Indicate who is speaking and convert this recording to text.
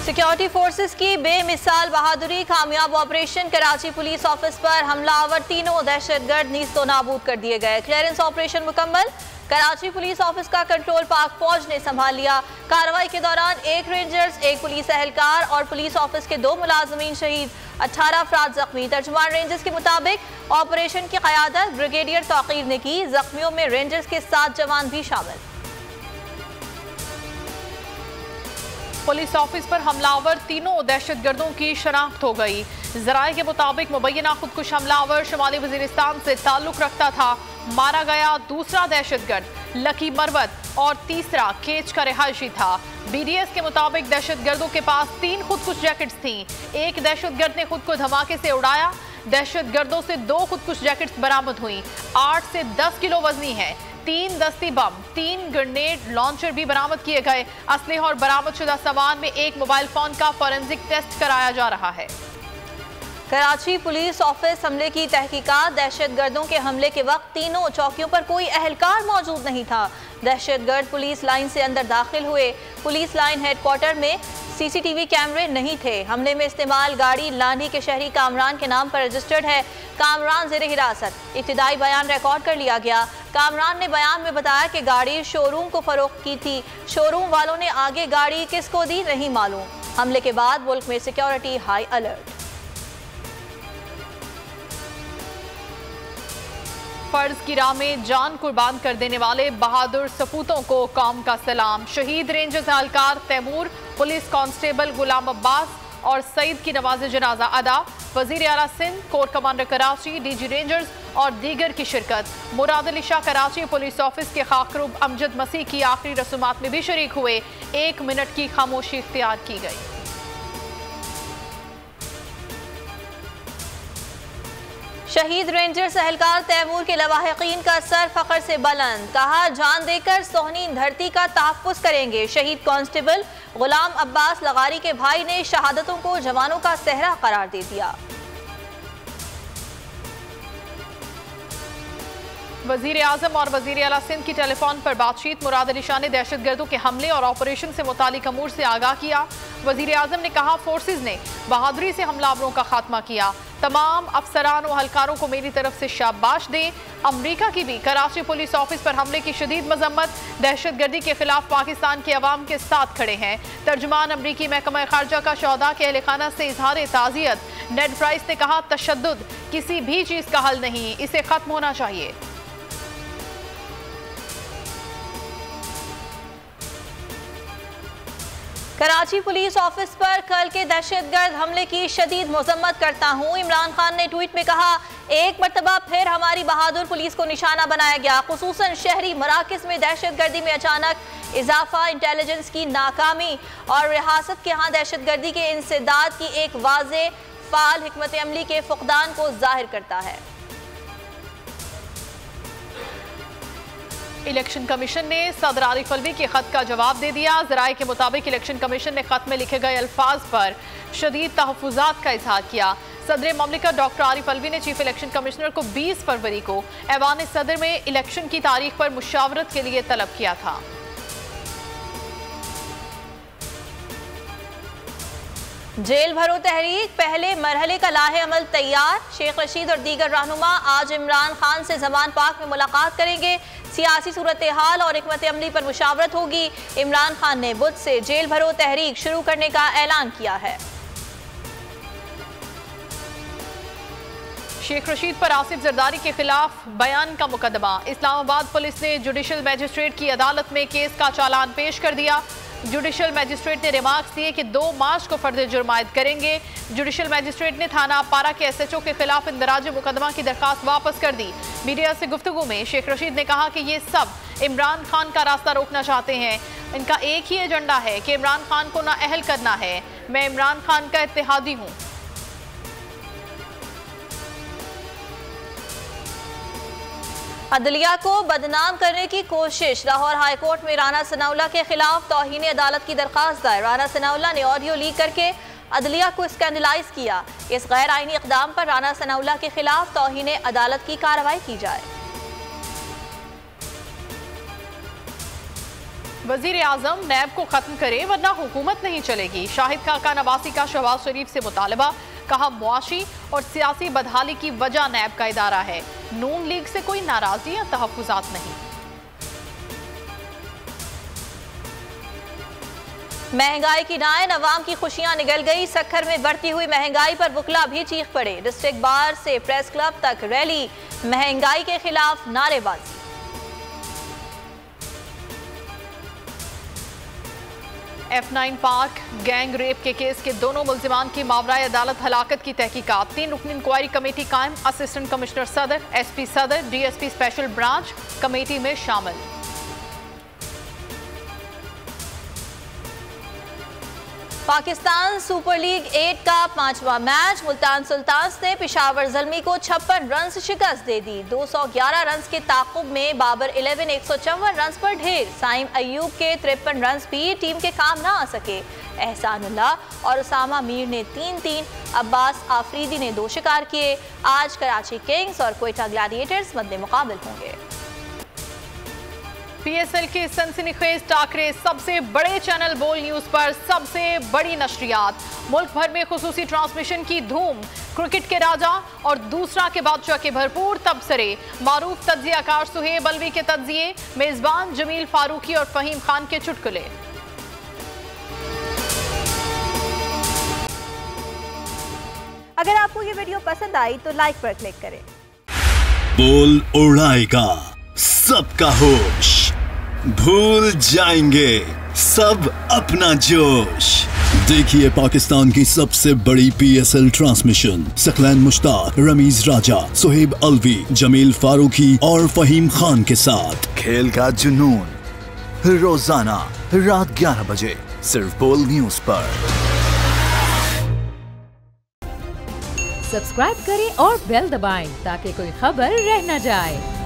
Speaker 1: Security forces की बेमिसाल बहादुरी, कामयाब ऑपरेशन। कराची पुलिस ऑफिस पर हमलावर तीनों दहशतगर्द नीस्तो नाबूद कर दिए गए। क्लियरेंस ऑपरेशन मुकम्मल। कराची पुलिस ऑफिस का कंट्रोल पाक फौज ने संभाल लिया। कार्रवाई के दौरान 1 रेंजर्स, 1 पुलिस एहलकार और पुलिस ऑफिस के 2 मुलाजमीन शहीद, 18 अफराद जख्मी। तर्जुमान रेंजर्स के मुताबिक ऑपरेशन की क़यादत ब्रिगेडियर तौकीर ने की। जख्मियों में रेंजर्स के 7 जवान भी शामिल।
Speaker 2: पुलिस ऑफिस पर हमलावर तीनों दहशतगर्दों की शनाख्त हो गई। जराये के मुताबिक मुबैना खुदकुश हमलावर शुमाली वजीरिस्तान से ताल्लुक रखता था। मारा गया दूसरा दहशतगर्द लकी मरवत और तीसरा केच का रिहायशी था। BDS के मुताबिक दहशतगर्दों के पास 3 खुदकुश जैकेट्स थीं। एक दहशतगर्द ने खुद को धमाके से उड़ाया। दहशतगर्दों से 2 खुदकुश जैकेट्स बरामद हुई। 8 से 10 किलो वजनी है। 3 दस्ती बम, 3 ग्रेनेड लॉन्चर भी बरामद किए गए। असलहे और बरामद शुदा सामान में 1 मोबाइल फोन का फॉरेंसिक टेस्ट कराया जा रहा है।
Speaker 1: कराची पुलिस ऑफिस हमले की तहकीकात। दहशतगर्दों के हमले के वक्त तीनों चौकियों पर कोई एहलकार मौजूद नहीं था। दहशतगर्द पुलिस लाइन से अंदर दाखिल हुए। पुलिस लाइन हेडक्वार्टर में CCTV कैमरे नहीं थे। हमले में इस्तेमाल गाड़ी लानी के शहरी कामरान के नाम पर रजिस्टर्ड है। कामरान ज़ेरे हिरासत। इब्तिदाई बयान रिकॉर्ड कर लिया गया। कामरान ने बयान में बताया कि गाड़ी शोरूम को फरोख्त की थी। शोरूम वालों ने आगे गाड़ी किसको दी नहीं मालूम। हमले के बाद मुल्क में सिक्योरिटी हाई अलर्ट।
Speaker 2: फर्ज की राह में जान कुर्बान कर देने वाले बहादुर सपूतों को कौम का सलाम। शहीद रेंजर्स एहलकार तैमूर, पुलिस कांस्टेबल गुलाम अब्बास और सईद की नमाज जनाजा अदा। वजीर आला Sindh, corps commander Karachi, DG Rangers और दीगर की शिरकत। मुराद अली शाह कराची पुलिस ऑफिस के खाकरूब अमजद मसीह की आखिरी रसूमात में भी शरीक हुए। 1 मिनट की खामोशी इख्तियार की गई।
Speaker 1: शहीद रेंजर्स एहलकार तैमूर के लवाहिकीन का सर फख्र से बुलंद। कहा, जान देकर सोहनीन धरती का तहफ़्फ़ुज़ करेंगे। शहीद कांस्टेबल गुलाम अब्बास लगारी के भाई ने शहादतों को जवानों का सेहरा करार दे दिया।
Speaker 2: वजीर आजम और वजीर आला सिंध की टेलीफोन पर बातचीत। मुराद अली शाह ने दहशतगर्दों के हमले और ऑपरेशन से मुतालिक अमूर से आगाह किया। वजीर आजम ने कहा, फोर्सेज ने बहादुरी से हमलावरों का खात्मा किया। तमाम अफसरान और हलकारों को मेरी तरफ से शाबाश दें। अमरीका की भी कराची पुलिस ऑफिस पर हमले की शदीद मजम्मत। दहशतगर्दी के खिलाफ पाकिस्तान के अवाम के साथ खड़े हैं। तर्जुमान अमरीकी महकमा खारजा का शोहदा के अहले खाना से इजहार ताज़ियत। नेड प्राइस ने कहा, तशद्दुद किसी भी चीज़ का हल नहीं, इसे खत्म होना चाहिए।
Speaker 1: कराची पुलिस ऑफिस पर कल के दहशतगर्द हमले की शदीद मजम्मत करता हूँ। इमरान खान ने ट्वीट में कहा, एक मरतबा फिर हमारी बहादुर पुलिस को निशाना बनाया गया। खुसूसन शहरी मराकज़ में दहशतगर्दी में अचानक इजाफा, इंटेलिजेंस की नाकामी और रियासत के यहाँ दहशतगर्दी के इंसदाद की एक वाज़ेह फाल हिकमत अमली के फुकदान को जाहिर करता है।
Speaker 2: इलेक्शन कमीशन ने सदर आरिफ अलवी के खत का जवाब दे दिया। जराये के मुताबिक इलेक्शन कमीशन ने खत में लिखे गए अल्फाज पर शदीद तहफ़्फ़ुज़ात का इज़हार किया। सदर ममलिकत डॉक्टर आरिफ अलवी ने चीफ इलेक्शन कमिश्नर को 20 फरवरी को ऐवान सदर में इलेक्शन की तारीख पर मुशावरत के लिए तलब किया था।
Speaker 1: जेल भरो तहरीक, पहले मरहले का लाहे अमल तैयार। शेख रशीद और दीगर रहनुमा आज इमरान खान से ज़मान पाक में मुलाकात करेंगे। सियासी सूरत हाल और हिकमत अमली पर मुशावरत होगी। इमरान खान ने बुध से जेल भरो तहरीक शुरू करने का ऐलान किया है।
Speaker 2: शेख रशीद पर आसिफ जरदारी के खिलाफ बयान का मुकदमा। इस्लामाबाद पुलिस ने जुडिशल मजिस्ट्रेट की अदालत में केस का चालान पेश कर दिया। जुडिशल मजिस्ट्रेट ने रिमार्क्स दिए कि 2 मार्च को फर्द जुर्म आयद करेंगे। जुडिशल मजिस्ट्रेट ने थाना पारा के SHO के खिलाफ इंदराज मुकदमा की दरखास्त वापस कर दी। मीडिया से गुफ्तगू में शेख रशीद ने कहा कि ये सब इमरान खान का रास्ता रोकना चाहते हैं। इनका एक ही एजेंडा है कि इमरान खान को नाअहल करना है। मैं इमरान खान का इत्तेहादी हूँ।
Speaker 1: अदलिया को बदनाम करने की कोशिश। लाहौर हाई कोर्ट में राना सनाउल्लाह के खिलाफ तौहीन अदालत की दरखास्त दायर। राना सनाउल्लाह ने ऑडियो लीक करके अदलिया को स्कैंडलाइज किया। इस गैर आईनी इक़दाम पर राना सनाउल्लाह के खिलाफ तौहीन अदालत की कार्रवाई की जाए।
Speaker 2: वजीर आजम नैब को खत्म करे वरना हुकूमत नहीं चलेगी। शाहिद खाका नवासी का शहबाज शरीफ से मुतालबा, कहा मुआशी और सियासी बदहाली की वजह नैब का इदारा है, नून लीग से कोई नाराजगी या तहफ्फुजात नहीं।
Speaker 1: महंगाई की नायन अवाम की खुशियां निगल गई। सक्खर में बढ़ती हुई महंगाई पर वकला भी चीख पड़े। डिस्ट्रिक्ट बार से प्रेस क्लब तक रैली, महंगाई के खिलाफ नारेबाजी।
Speaker 2: F9 पार्क गैंग रेप के केस के दोनों मुल्जिमान की मावराए अदालत हलाकत की तहकीकात। 3 रुकनी इंक्वायरी कमेटी कायम। असिस्टेंट कमिश्नर सदर, SP सदर, DSP स्पेशल ब्रांच कमेटी में शामिल।
Speaker 1: पाकिस्तान सुपर लीग 8 का 5वां मैच, मुल्तान सुल्तान्स ने पेशावर ज़ल्मी को 56 रन से शिकस्त दे दी। 211 रन के ताक़ुब में बाबर 11 154 रन पर ढेर। साइम अयूब के 53 रन भी टीम के काम ना आ सके। एहसानुल्लाह और उसामा मीर ने 3-3, अब्बास आफरीदी ने 2 शिकार किए। आज कराची किंग्स और क्वेटा ग्लैडिएटर्स मद्दे मुकाबिल होंगे।
Speaker 2: PSL के सनसनीखेज टाकरे, सबसे बड़े चैनल बोल न्यूज पर सबसे बड़ी नशरियात, मुल्क भर में खुसूसी ट्रांसमिशन की धूम। क्रिकेट के राजा और दूसरा के बादशाह के भरपूर तबसरे। मारूफ तज्जियाकार सुहेब अलवी के तज्जिए, मेजबान जमील फारूकी और फहीम खान के चुटकुले।
Speaker 1: अगर आपको ये वीडियो पसंद आई तो लाइक पर क्लिक करें।
Speaker 3: बोल उड़ाएगा सबका होश, भूल जाएंगे सब अपना जोश। देखिए पाकिस्तान की सबसे बड़ी PSL ट्रांसमिशन, सकलैन मुश्ताक, रमीज राजा, सुहेब अलवी, जमील फारूकी और फहीम खान के साथ खेल का जुनून, रोजाना रात 11 बजे सिर्फ बोल न्यूज पर।
Speaker 4: सब्सक्राइब करें और बेल दबाएं ताकि कोई खबर रह न जाए।